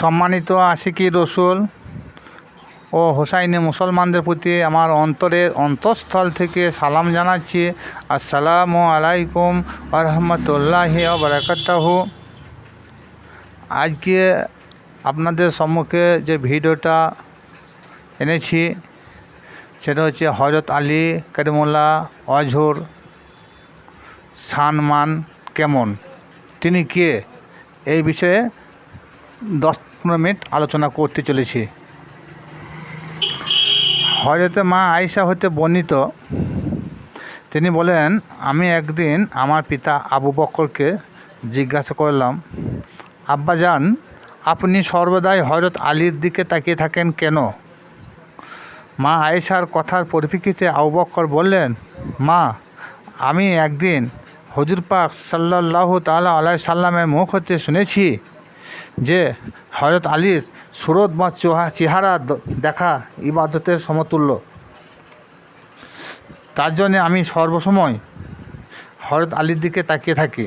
সম্মানিত আশিকি রসুল ও হোসাইনি মুসলমানদের প্রতি আমার অন্তরের অন্তঃস্থল থেকে সালাম জানাচ্ছি। আসসালামু আলাইকুম ওয়া রাহমাতুল্লাহি ওয়া বারাকাতুহু। আজকে আপনাদের সম্মুখে যে ভিডিওটা এনেছি সেটা হচ্ছে হযরত আলী কারিমুল্লাহ ওয়াজহুর সম্মান কেমন, তিনি কে, এই বিষয়ে 10-15 মিনিট আলোচনা করতে চলেছি। হযরত মা আয়েশা হতে বর্ণিত, তিনি বলেন, আমি একদিন আমার পিতা আবু বকরকে জিজ্ঞাসা করলাম, আব্বাজান, আপনি সর্বদাই হযরত আলীর দিকে তাকিয়ে থাকেন কেন? মা আয়েশার কথার পরিপ্রেক্ষিতে আবু বকর বললেন, মা, আমি একদিন হুজুর পাক সাল্লাল্লাহু তাআলা আলাইহি সাল্লামের মুখ হতে শুনেছি যে হযরত আলীর সুরত বা চেহারা দেখা ইবাদতের সমতুল্য। তার জন্যে আমি সর্বসময় হযরত আলীর দিকে তাকিয়ে থাকি।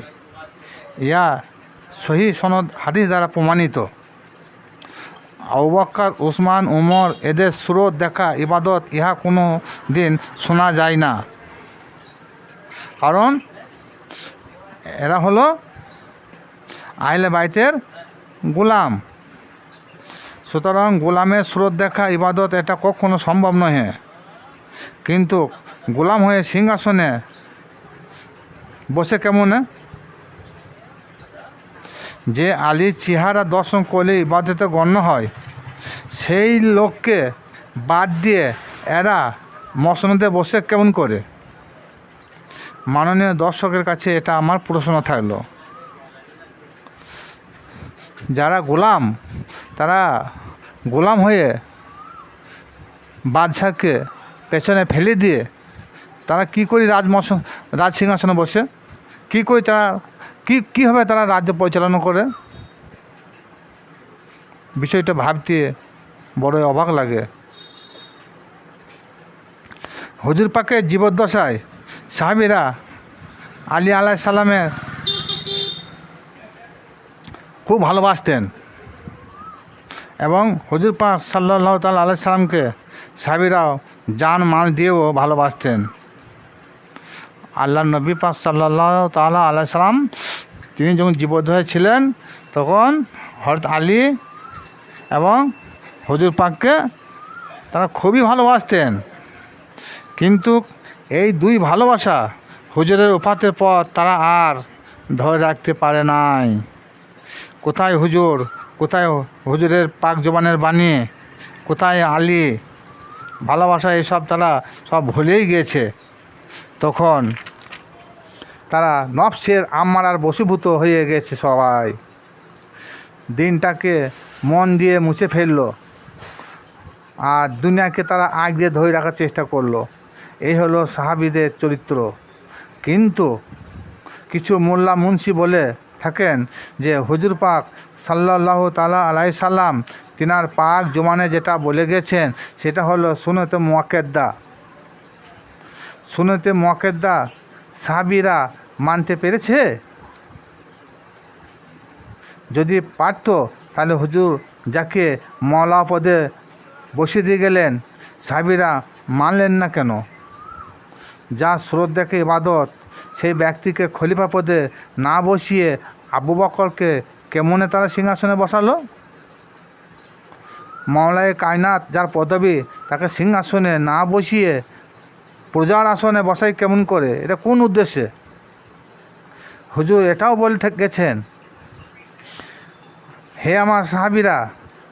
ইয়া সহিহ সনদ হাদিস দ্বারা প্রমাণিত। আবু বকর, উসমান, উমর এদের সুরত দেখা ইবাদত ইহা কোনো দিন শোনা যায় না, কারণ এরা হলো আহলে বাইতের গোলাম। সুতরাং গোলামের সুরত দেখা ইবাদত এটা কখনো সম্ভব নয়। কিন্তু গোলাম হয়ে সিংহাসনে বসে কেমন? যে আলীর চেহারা দর্শন করলে ইবাদতে গণ্য হয়, সেই লোককে বাদ দিয়ে এরা মসনদে বসে কেমন করে? মাননীয় দর্শকের কাছে এটা আমার প্রশ্ন থাকলো। যারা গোলাম, তারা গোলাম হয়ে বাদশাকে পেছনে ফেলে দিয়ে তারা কী করে রাজ সিংহাসনে বসে, কী করে তারা কীভাবে তারা রাজ্য পরিচালনা করে? বিষয়টা ভাবতে বড়ই অবাক লাগে। হুজুর পাকের জীবদ্দশায় সাহাবীরা আলী আলাইহিস সালামের খুব ভালোবাসতেন এবং হুজুর পাক সাল্লাল্লাহু তাআলা আলাইহি সাল্লামকে সাহাবীরাও জান মাল দিয়েও ভালোবাসতেন। আল্লাহর নবী পাক সাল্লাল্লাহু তাআলা আলাইহি সাল্লাম তিনি যখন জীবদ্দশায় ছিলেন তখন হযরত আলী এবং হুজুর পাককে তারা খুবই ভালোবাসতেন। কিন্তু এই দুই ভালোবাসা হুজুরের ওফাতের পর তারা আর ধরে রাখতে পারে নাই। কোথায় হুজুর, কোথায় হুজুরের পাক জবানের বাণী, কোথায় আলী, ভালোবাসা এসব তারা সব ভুলেই গিয়েছে। তখন তারা নফসের আম্মারার বশীভূত হয়ে গেছে। সবাই দিনটাকে মন দিয়ে মুছে ফেললো আর দুনিয়াকে তারা আঁকড়ে ধরে রাখার চেষ্টা করলো। এই হলো সাহাবীদের চরিত্র। কিন্তু কিছু মোল্লা মুন্সি বলে থাকেন যে হুজুর পাক সাল্লাল্লাহু তাআলা আলাইহি সাল্লাম তিনার পাক জমানে যেটা বলে গেছেন সেটা হলো সুন্নতে মুআক্কাদা। সুন্নতে মুআক্কাদা সাহাবীরা মানতে পেরেছে? যদি পারত তাহলে হুজুর যাকে মওলা পদে বসিয়ে দিয়ে গেলেন সাহাবীরা মানলেন না কেন? যা স্রোত দেখে ইবাদত, সেই ব্যক্তিকে খলিফা পদে না বসিয়ে আবু বকরকে কেমনে তারা সিংহাসনে বসালো? মাওলায়ে কায়নাত যার পদবী, তাকে সিংহাসনে না বসিয়ে প্রজার আসনে বসাই কেমন করে? এটা কোন উদ্দেশ্যে? হুজুর এটাও বলে গেছেন, হে আমার সাহাবীরা,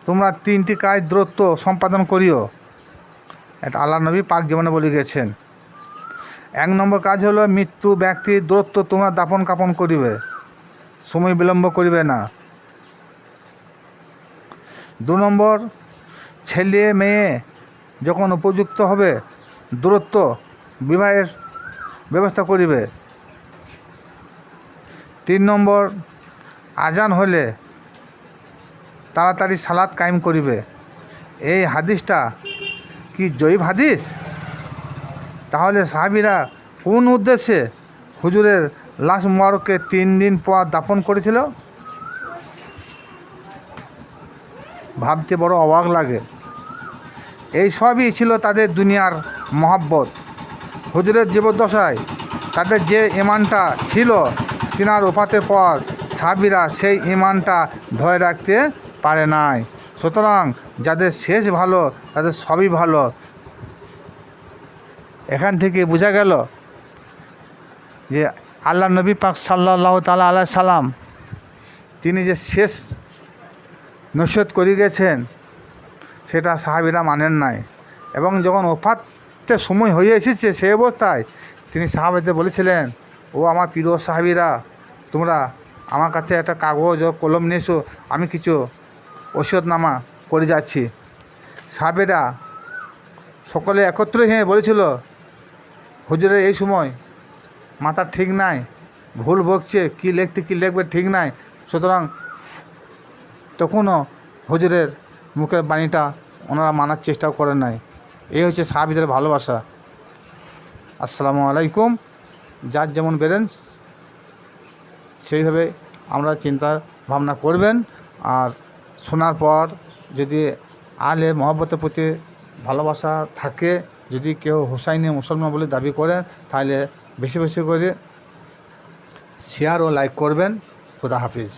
তোমরা 3টি কাজ দ্রুত সম্পাদন করিও। এটা আল্লাহ নবী পাক জীবনে বলে গেছেন। 1 নম্বর কাজ হলো মৃত্যু ব্যক্তির দ্রুত তোমরা দাফন কাফন করিবে, সময় বিলম্ব করিবে না। 2 নম্বর, ছেলে মেয়ে যখন উপযুক্ত হবে দ্রুত বিবাহের ব্যবস্থা করিবে। 3 নম্বর, আজান হলে তাড়াতাড়ি সালাত কায়েম করিবে। এই হাদিসটা কি জয়ীফ হাদিস? তাহলে সাহাবীরা কোন উদ্দেশ্যে হুজুরের লাশ মুবারককে 3 দিন পর দাফন করেছিল? ভাবতে বড় অবাক লাগে। এই সবই ছিল তাদের দুনিয়ার মহব্বত। হুজুরের জীবদ্দশায় তাদের যে ইমানটা ছিল, তিনার ওফাতের পর সাহাবীরা সেই ইমানটা ধরে রাখতে পারে নাই। সুতরাং যাদের শেষ ভালো তাদের সবই ভালো। এখান থেকে বোঝা গেল যে আল্লাহ নবী পাক সাল্লাল্লাহু তাআলা আলাইহি সাল্লাম তিনি যে শেষ নসিহত করে গেছেন সেটা সাহাবীরা মানেন নাই, এবং যখন ওফাতের সময় হয়ে এসেছে সেই অবস্থায় তিনি সাহাবাদের বলেছিলেন, ও আমার প্রিয় সাহাবীরা, তোমরা আমার কাছে একটা কাগজ ও কলম নিয়ে এসো, আমি কিছু ওসিয়তনামা করে যাচ্ছি। সাহাবীরা সকলে একত্র হয়ে বলেছিল, হুজুরের এই সময় মাথা ঠিক নাই, ভুল বকছে, কী লিখতে কী লিখবে ঠিক নাই। সুতরাং তখনও হুজুরের মুখের বাণীটা ওনারা মানার চেষ্টাও করেন নাই। এই হচ্ছে সাহাবীদের ভালোবাসা। আসসালামু আলাইকুম। যার যেমন বেরেন সেইভাবে আমরা চিন্তা ভাবনা করবেন। আর শোনার পর যদি আলে মহব্বতের প্রতি ভালোবাসা থাকে, যদি কেউ হোসাইনি মুসলমান বলে দাবি করেন, তাহলে বেশি বেশি করে শেয়ার ও লাইক করবেন। খুদা হাফিজ।